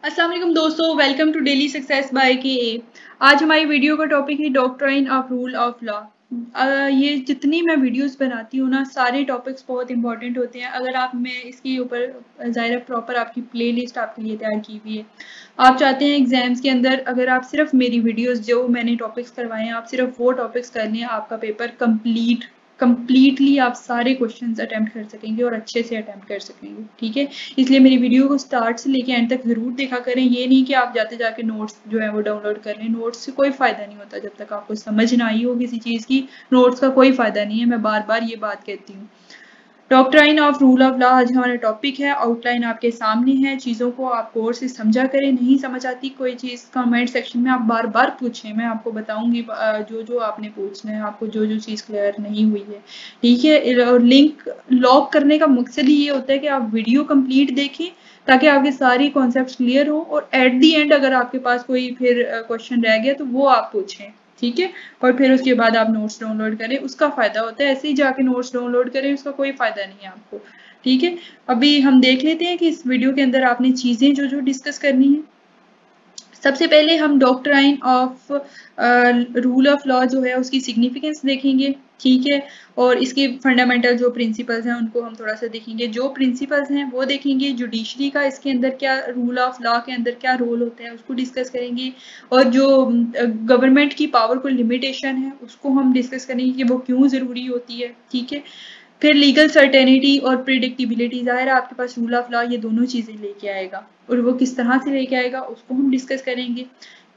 अस्सलाम वालेकुम दोस्तों, welcome to daily success by K A. आज हमारी वीडियो का टॉपिक है doctrine of rule of law. ये जितनी मैं वीडियोस बनाती हूँ ना, सारे टॉपिक्स बहुत इंपॉर्टेंट होते हैं। अगर आप मैं इसके ऊपर ज़ाहिर प्रॉपर आपकी प्लेलिस्ट आपके लिए तैयार की हुई है। आप चाहते हैं एग्जाम्स के अंदर अगर आप सिर्फ मेरी वीडियोस जो मैंने टॉपिक्स करवाए हैं आप सिर्फ वो टॉपिक्स कर लें, आपका पेपर कंप्लीटली आप सारे क्वेश्चंस अटेम्प्ट कर सकेंगे और अच्छे से अटेम्प्ट कर सकेंगे। ठीक है, इसलिए मेरी वीडियो को स्टार्ट से लेके एंड तक ज़रूर देखा करें। ये नहीं कि आप जाते जाके नोट्स जो है वो डाउनलोड कर लें। नोट्स से कोई फ़ायदा नहीं होता जब तक आपको समझ ना आई हो किसी चीज़ की। नोट्स का कोई फ़ायदा नहीं है, मैं बार बार ये बात कहती हूँ। Doctrine of rule of law आज हमारा टॉपिक है। आउटलाइन आपके सामने है। चीज़ों को आप गौर से समझा करें। नहीं समझ आती कोई चीज़ कमेंट सेक्शन में आप बार बार पूछें, मैं आपको बताऊंगी जो जो आपने पूछना है, आपको जो जो चीज़ क्लियर नहीं हुई है। ठीक है, और लिंक लॉक करने का मकसद ही ये होता है कि आप वीडियो कंप्लीट देखें ताकि आपके सारी कॉन्सेप्ट क्लियर हो और एट दी एंड अगर आपके पास कोई फिर क्वेश्चन रह गया तो वो आप पूछें। ठीक है, और फिर उसके बाद आप नोट्स डाउनलोड करें, उसका फ़ायदा होता है। ऐसे ही जाके नोट्स डाउनलोड करें, उसका कोई फ़ायदा नहीं है आपको। ठीक है, अभी हम देख लेते हैं कि इस वीडियो के अंदर आपने चीज़ें जो जो डिस्कस करनी है। सबसे पहले हम doctrine of rule of law जो है उसकी सिग्निफिकेंस देखेंगे। ठीक है, और इसके फंडामेंटल जो प्रिंसिपल्स हैं उनको हम थोड़ा सा देखेंगे। जो प्रिंसिपल्स हैं वो देखेंगे। जुडिशरी का इसके अंदर क्या रूल ऑफ लॉ के अंदर क्या रोल होता है उसको डिस्कस करेंगे। और जो गवर्नमेंट की पावर को लिमिटेशन है उसको हम डिस्कस करेंगे कि वो क्यों ज़रूरी होती है। ठीक है, फिर लीगल सर्टेनिटी और प्रिडिक्टिबिलिटी, ज़ाहिर है आपके पास रूल ऑफ लॉ ये दोनों चीज़ें लेके आएगा और वो किस तरह से लेके आएगा उसको हम डिस्कस करेंगे।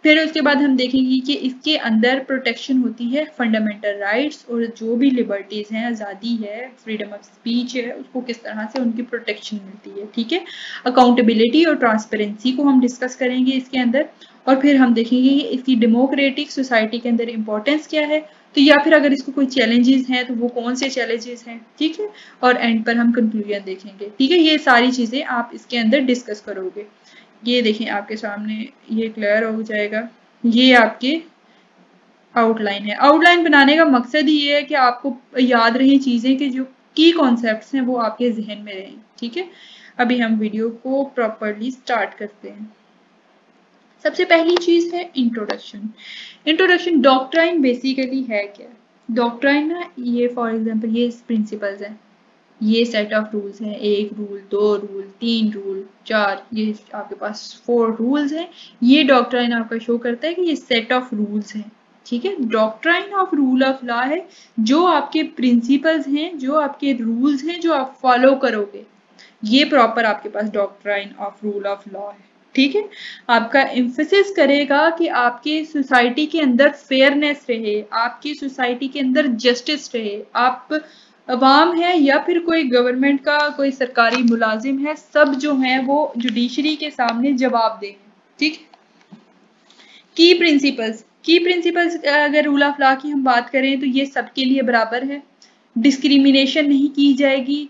फिर उसके बाद हम देखेंगे कि इसके अंदर प्रोटेक्शन होती है फंडामेंटल राइट्स और जो भी लिबर्टीज़ हैं, आज़ादी है, फ्रीडम ऑफ स्पीच है, उसको किस तरह से उनकी प्रोटेक्शन मिलती है। ठीक है, अकाउंटेबिलिटी और ट्रांसपेरेंसी को हम डिस्कस करेंगे इसके अंदर। और फिर हम देखेंगे कि इसकी डेमोक्रेटिक सोसाइटी के अंदर इम्पोर्टेंस क्या है, तो या फिर अगर इसको कोई चैलेंजेस हैं तो वो कौन से चैलेंजेस हैं। ठीक है, और एंड पर हम कंक्लूजन देखेंगे। ठीक है, ये सारी चीज़ें आप इसके अंदर डिस्कस करोगे। ये देखें आपके सामने ये क्लियर हो जाएगा। ये आपके आउटलाइन है। आउटलाइन बनाने का मकसद ही ये है कि आपको याद रहे चीज़ें कि जो की कॉन्सेप्ट्स हैं वो आपके जहन में रहें। ठीक है, अभी हम वीडियो को प्रॉपरली स्टार्ट करते हैं। सबसे पहली चीज़ है इंट्रोडक्शन। इंट्रोडक्शन डॉक्ट्राइन बेसिकली है क्या? डॉक्ट्राइन ना, ये फॉर एग्जांपल ये प्रिंसिपल्स हैं, ये सेट ऑफ रूल्स हैं, 1 रूल, 2 रूल, 3 रूल, 4, ये आपके पास 4 रूल्स हैं। ये डॉक्ट्राइन आपका शो करता है कि ये सेट ऑफ रूल्स हैं। ठीक है, doctrine of rule of law है जो आपके प्रिंसिपल्स हैं, जो आपके रूल्स हैं, जो आप फॉलो करोगे। ये प्रॉपर आपके पास doctrine of rule of law है। ठीक है, आपका एम्फेसिस करेगा कि आपकी सोसाइटी के अंदर फेयरनेस रहे, आपकी सोसाइटी के अंदर जस्टिस रहे। आप अवाम है या फिर कोई गवर्नमेंट का कोई सरकारी मुलाजिम है, सब जो हैं वो जुडिशरी के सामने जवाब दें। ठीक, की प्रिंसिपल्स अगर रूल ऑफ लॉ की हम बात करें तो ये सबके लिए बराबर है। डिस्क्रिमिनेशन नहीं की जाएगी।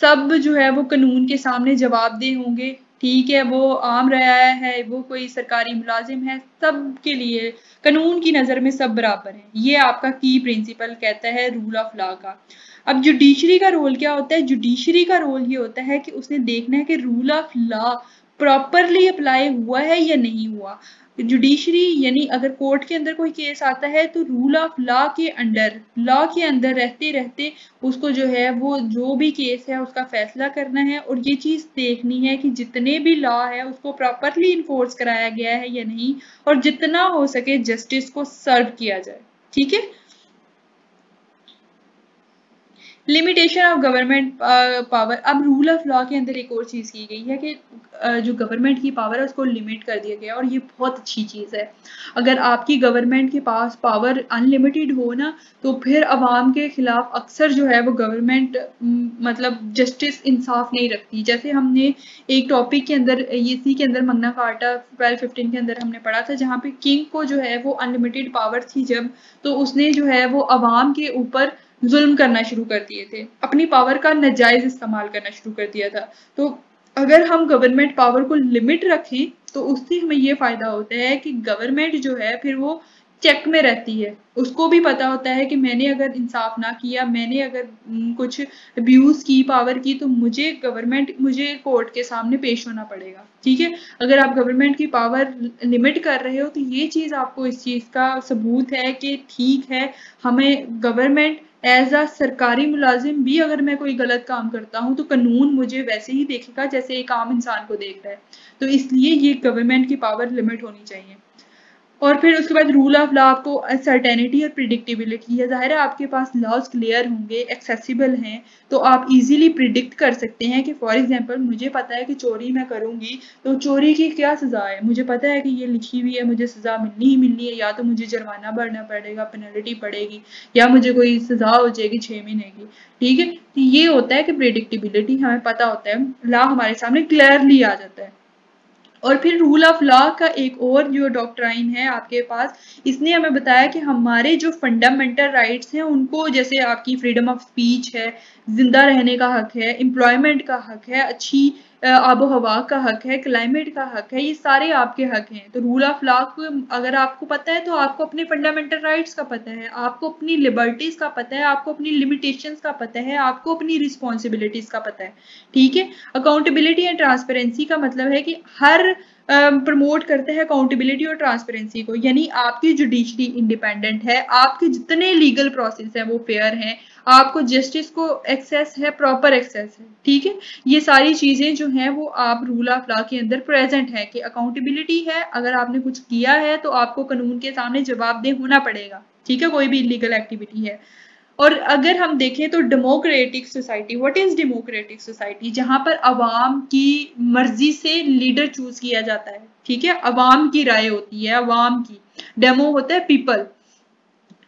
सब जो है वो कानून के सामने जवाबदेह होंगे। ठीक है, वो आम रया है, वो कोई सरकारी मुलाजिम है, सबके लिए कानून की नज़र में सब बराबर हैं। ये आपका की प्रिंसिपल कहता है रूल ऑफ लॉ का। अब जुडिशरी का रोल क्या होता है? जुडिशरी का रोल ये होता है कि उसने देखना है कि rule of law properly apply हुआ है या नहीं हुआ। जुडिशरी यानी अगर कोर्ट के अंदर कोई केस आता है तो रूल ऑफ लॉ के अंदर रहते रहते उसको जो है वो जो भी केस है उसका फैसला करना है और ये चीज़ देखनी है कि जितने भी लॉ है उसको प्रॉपरली इन्फोर्स कराया गया है या नहीं, और जितना हो सके जस्टिस को सर्व किया जाए। ठीक है, लिमिटेशन ऑफ गवर्नमेंट पावर। अब रूल ऑफ लॉ के अंदर एक और चीज़ की गई है कि जो गवर्नमेंट की पावर है उसको लिमिट कर दिया गया और ये बहुत अच्छी चीज़ है। अगर आपकी गवर्नमेंट के पास पावर अनलिमिटेड हो ना तो फिर अवाम के खिलाफ अक्सर जो है वो गवर्नमेंट मतलब जस्टिस इंसाफ नहीं रखती। जैसे हमने एक टॉपिक के अंदर इसी के अंदर मगना कार्टा 1215 के अंदर हमने पढ़ा था जहाँ पे किंग को जो है वो अनलिमिटेड पावर थी जब, तो उसने जो है वो अवाम के ऊपर जुल्म करना शुरू कर दिए थे, अपनी पावर का नाजायज इस्तेमाल करना शुरू कर दिया था। तो अगर हम गवर्नमेंट पावर को लिमिट रखें तो उससे हमें ये फायदा होता है कि गवर्नमेंट जो है फिर वो चेक में रहती है, उसको भी पता होता है कि मैंने अगर इंसाफ ना किया, मैंने अगर कुछ अब्यूज की, पावर की, तो मुझे कोर्ट के सामने पेश होना पड़ेगा। ठीक है, अगर आप गवर्नमेंट की पावर लिमिट कर रहे हो तो ये चीज आपको इस चीज का सबूत है कि ठीक है, हमें गवर्नमेंट एज अ सरकारी मुलाजिम भी अगर मैं कोई गलत काम करता हूँ तो कानून मुझे वैसे ही देखेगा जैसे एक आम इंसान को देख रहा है। तो इसलिए ये गवर्नमेंट की पावर लिमिट होनी चाहिए। और फिर उसके बाद रूल ऑफ लॉ आपको सर्टेनिटी और प्रिडिक्टेबिलिटी है। ज़ाहिर है आपके पास लॉज क्लियर होंगे, एक्सेसिबल हैं, तो आप इजीली प्रिडिक्ट कर सकते हैं कि फॉर एग्जांपल मुझे पता है कि चोरी मैं करूंगी तो चोरी की क्या सज़ा है, मुझे पता है कि ये लिखी हुई है, मुझे सज़ा मिलनी ही मिलनी है, या तो मुझे जुर्माना भरना पड़ेगा, पेनल्टी पड़ेगी, या मुझे कोई सज़ा हो जाएगी 6 महीने की। ठीक है, तो ये होता है कि प्रिडिक्टेबिलिटी हमें पता होता है, लॉ हमारे सामने क्लियरली आ जाता है। और फिर रूल ऑफ लॉ का एक और जो डॉक्ट्राइन है आपके पास, इसने हमें बताया कि हमारे जो फंडामेंटल राइट्स हैं उनको, जैसे आपकी फ्रीडम ऑफ स्पीच है, जिंदा रहने का हक है, एम्प्लॉयमेंट का हक है, अच्छी आबो हवा का हक है, क्लाइमेट का हक है, ये सारे आपके हक हैं। तो रूल ऑफ लॉ को अगर आपको पता है तो आपको अपने फंडामेंटल राइट्स का पता है, आपको अपनी लिबर्टीज का पता है, आपको अपनी लिमिटेशंस का पता है, आपको अपनी रिस्पॉन्सिबिलिटीज का पता है। ठीक है, अकाउंटेबिलिटी एंड ट्रांसपेरेंसी का मतलब है कि हर प्रमोट करते हैं अकाउंटेबिलिटी और ट्रांसपेरेंसी को, यानी आपकी जुडिशरी इंडिपेंडेंट है, आपके जितने लीगल प्रोसेस हैं वो फेयर हैं, आपको जस्टिस को एक्सेस है, प्रॉपर एक्सेस है। ठीक है, ये सारी चीजें जो हैं वो आप रूल ऑफ लॉ के अंदर प्रेजेंट है कि अकाउंटेबिलिटी है, अगर आपने कुछ किया है तो आपको कानून के सामने जवाबदेह होना पड़ेगा। ठीक है, कोई भी इलीगल एक्टिविटी है। और अगर हम देखें तो democratic society, what is democratic society, जहां पर अवाम की मर्जी से लीडर चूज किया जाता है। ठीक है, अवाम की राय होती है, अवाम की, डेमो होता है पीपल।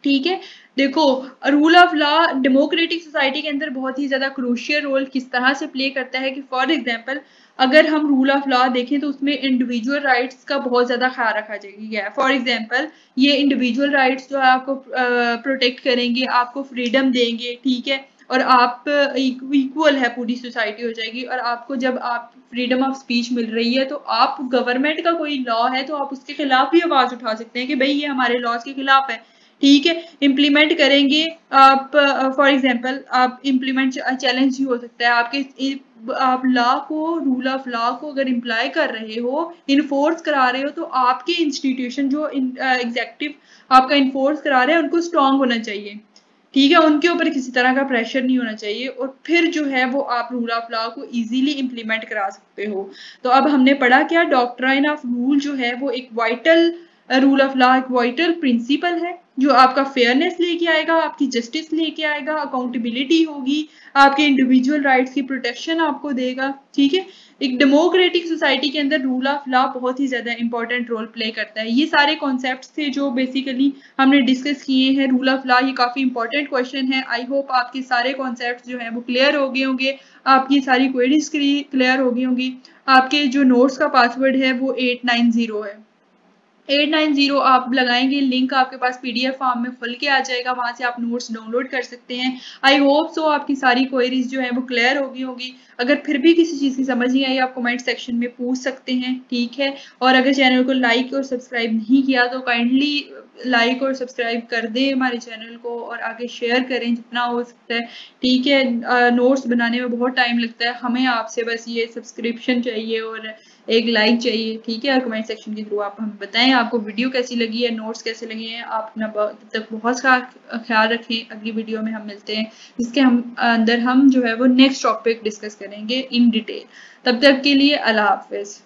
ठीक है, देखो rule of law democratic society के अंदर बहुत ही ज्यादा क्रूशियल रोल किस तरह से प्ले करता है कि फॉर एग्जांपल अगर हम रूल ऑफ लॉ देखें तो उसमें इंडिविजुअल राइट्स का बहुत ज्यादा ख्याल रखा गया है। फॉर एग्जांपल ये इंडिविजुअल राइट्स जो है आपको प्रोटेक्ट करेंगे, आपको फ्रीडम देंगे। ठीक है, और आप इक्वल है, पूरी सोसाइटी हो जाएगी। और आपको जब आप फ्रीडम ऑफ स्पीच मिल रही है तो आप गवर्नमेंट का कोई लॉ है तो आप उसके खिलाफ भी आवाज उठा सकते हैं कि भाई ये हमारे लॉज के खिलाफ है। ठीक है, इम्प्लीमेंट करेंगे आप, फॉर एग्जांपल आप इम्प्लीमेंट चैलेंज ही हो सकता है आपके, आप लॉ को, रूल ऑफ लॉ को अगर इम्प्लाई कर रहे हो, इन्फोर्स करा रहे हो, तो आपके इंस्टीट्यूशन जो एग्जेक्टिव आपका इन्फोर्स करा रहे हैं उनको स्ट्रांग होना चाहिए। ठीक है, उनके ऊपर किसी तरह का प्रेशर नहीं होना चाहिए, और फिर जो है वो आप रूल ऑफ लॉ को इजीली इम्प्लीमेंट करा सकते हो। तो अब हमने पढ़ा क्या, डॉक्ट्राइन ऑफ रूल जो है वो एक वाइटल, रूल ऑफ लॉ एक वाइटल प्रिंसिपल है जो आपका फेयरनेस लेके आएगा, आपकी जस्टिस लेके आएगा, अकाउंटेबिलिटी होगी, आपके इंडिविजुअल राइट्स की प्रोटेक्शन आपको देगा। ठीक है, एक डेमोक्रेटिक सोसाइटी के अंदर रूल ऑफ लॉ बहुत ही ज्यादा इंपॉर्टेंट रोल प्ले करता है। ये सारे कॉन्सेप्ट्स थे जो बेसिकली हमने डिस्कस किए हैं। रूल ऑफ लॉ ये काफी इंपॉर्टेंट क्वेश्चन है। आई होप आपके सारे कॉन्सेप्ट्स जो है वो क्लियर हो गए होंगे, आपकी सारी क्वेरीज क्लियर हो गई होंगी। आपके जो नोट्स का पासवर्ड है वो 890 है। 890 आप लगाएंगे, लिंक आपके पास पीडीएफ फॉर्म में खुल के आ जाएगा, वहां से आप नोट्स डाउनलोड कर सकते हैं। आई होप सो आपकी सारी क्वेरीज जो है वो क्लियर होगी होगी। अगर फिर भी किसी चीज की समझ नहीं आई आप कमेंट सेक्शन में पूछ सकते हैं। ठीक है, और अगर चैनल को लाइक और सब्सक्राइब नहीं किया तो काइंडली लाइक और सब्सक्राइब कर दें हमारे चैनल को, और आगे शेयर करें जितना हो सकता है। ठीक है, नोट्स बनाने में बहुत टाइम लगता है, हमें आपसे बस ये सब्सक्रिप्शन चाहिए और एक लाइक चाहिए। ठीक है, और कमेंट सेक्शन के थ्रू आप हमें बताएं आपको वीडियो कैसी लगी है, नोट्स कैसे लगे हैं। आप अपना तब तक बहुत सा ख्याल रखें। अगली वीडियो में हम मिलते हैं जिसके अंदर हम जो है वो नेक्स्ट टॉपिक डिस्कस करेंगे इन डिटेल। तब तक के लिए अल्लाह हाफिज।